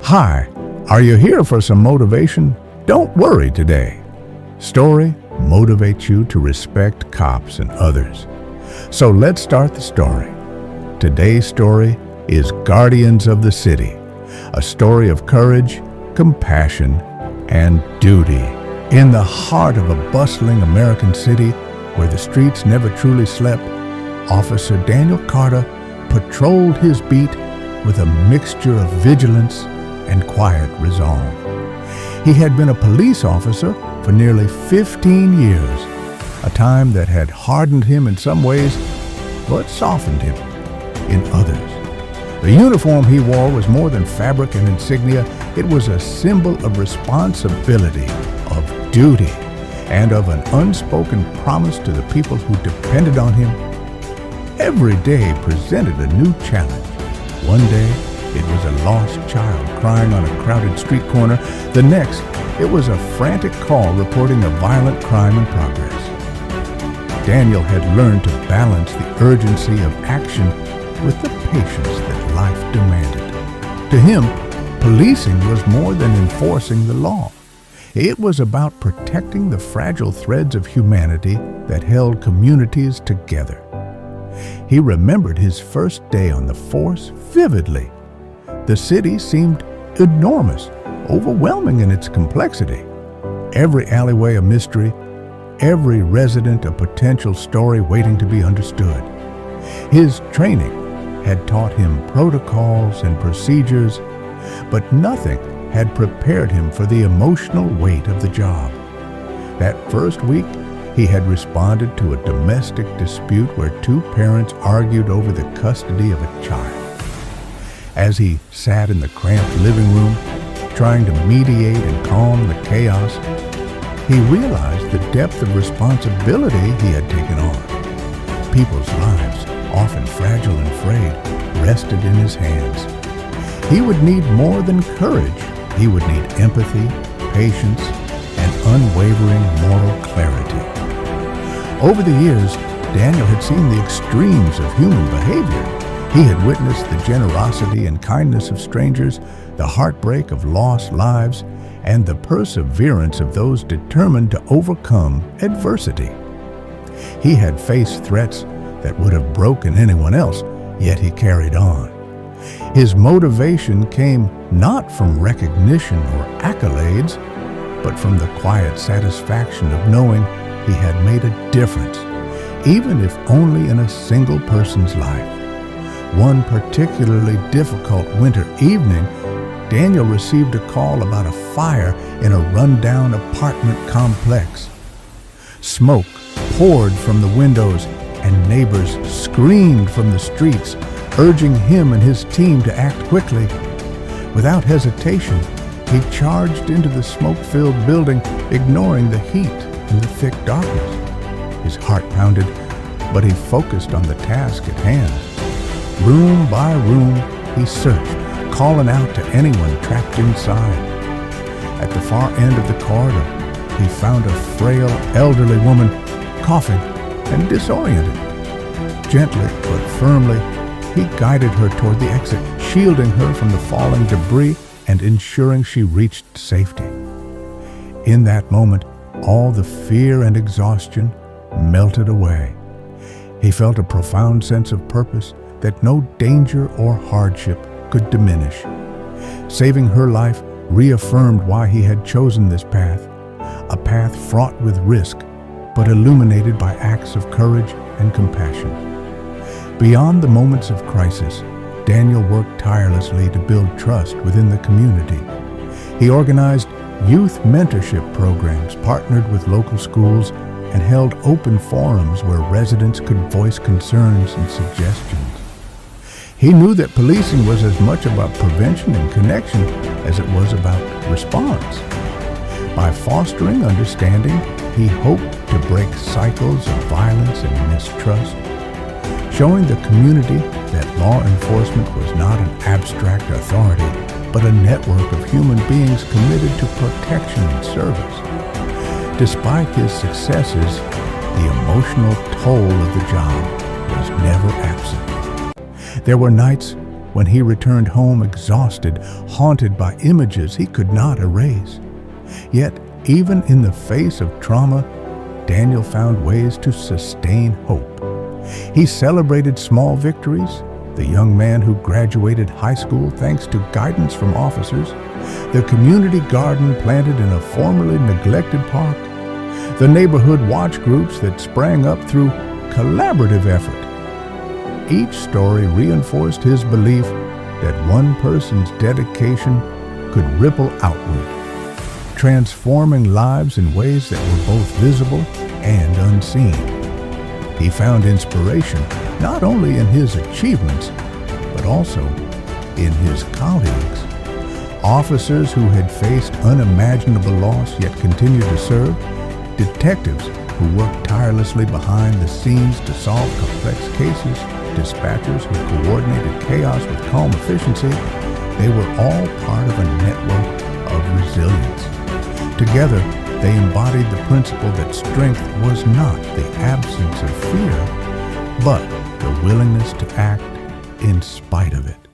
Hi, are you here for some motivation? Don't worry today. Story motivates you to respect cops and others. So let's start the story. Today's story is Guardians of the City, a story of courage, compassion, and duty. In the heart of a bustling American city where the streets never truly slept, Officer Daniel Carter patrolled his beat with a mixture of vigilance and quiet resolve. He had been a police officer for nearly 15 years, a time that had hardened him in some ways, but softened him in others. The uniform he wore was more than fabric and insignia. It was a symbol of responsibility, of duty, and of an unspoken promise to the people who depended on him. Every day presented a new challenge. One day, it was a lost child crying on a crowded street corner. The next, it was a frantic call reporting a violent crime in progress. Daniel had learned to balance the urgency of action with the patience that life demanded. To him, policing was more than enforcing the law. It was about protecting the fragile threads of humanity that held communities together. He remembered his first day on the force vividly. The city seemed enormous, overwhelming in its complexity. Every alleyway a mystery, every resident a potential story waiting to be understood. His training had taught him protocols and procedures, but nothing had prepared him for the emotional weight of the job. That first week, he had responded to a domestic dispute where two parents argued over the custody of a child. As he sat in the cramped living room, trying to mediate and calm the chaos, he realized the depth of responsibility he had taken on. People's lives, often fragile and frayed, rested in his hands. He would need more than courage. He would need empathy, patience, and unwavering moral clarity. Over the years, Daniel had seen the extremes of human behavior. He had witnessed the generosity and kindness of strangers, the heartbreak of lost lives, and the perseverance of those determined to overcome adversity. He had faced threats that would have broken anyone else, yet he carried on. His motivation came not from recognition or accolades, but from the quiet satisfaction of knowing he had made a difference, even if only in a single person's life. One particularly difficult winter evening, Daniel received a call about a fire in a rundown apartment complex. Smoke poured from the windows and neighbors screamed from the streets, urging him and his team to act quickly. Without hesitation, he charged into the smoke-filled building, ignoring the heat and the thick darkness. His heart pounded, but he focused on the task at hand. Room by room, he searched, calling out to anyone trapped inside. At the far end of the corridor, he found a frail, elderly woman, coughing and disoriented. Gently but firmly, he guided her toward the exit, shielding her from the falling debris and ensuring she reached safety. In that moment, all the fear and exhaustion melted away. He felt a profound sense of purpose that no danger or hardship could diminish. Saving her life reaffirmed why he had chosen this path, a path fraught with risk, but illuminated by acts of courage and compassion. Beyond the moments of crisis, Daniel worked tirelessly to build trust within the community. He organized youth mentorship programs, partnered with local schools, and held open forums where residents could voice concerns and suggestions. He knew that policing was as much about prevention and connection as it was about response. By fostering understanding, he hoped to break cycles of violence and mistrust, showing the community that law enforcement was not an abstract authority, but a network of human beings committed to protection and service. Despite his successes, the emotional toll of the job was never absent. There were nights when he returned home exhausted, haunted by images he could not erase. Yet, even in the face of trauma, Daniel found ways to sustain hope. He celebrated small victories: the young man who graduated high school thanks to guidance from officers, the community garden planted in a formerly neglected park, the neighborhood watch groups that sprang up through collaborative effort. Each story reinforced his belief that one person's dedication could ripple outward, transforming lives in ways that were both visible and unseen. He found inspiration not only in his achievements, but also in his colleagues. Officers who had faced unimaginable loss yet continued to serve, detectives who worked tirelessly behind the scenes to solve complex cases, dispatchers who coordinated chaos with calm efficiency. They were all part of a network of resilience. Together, they embodied the principle that strength was not the absence of fear, but the willingness to act in spite of it.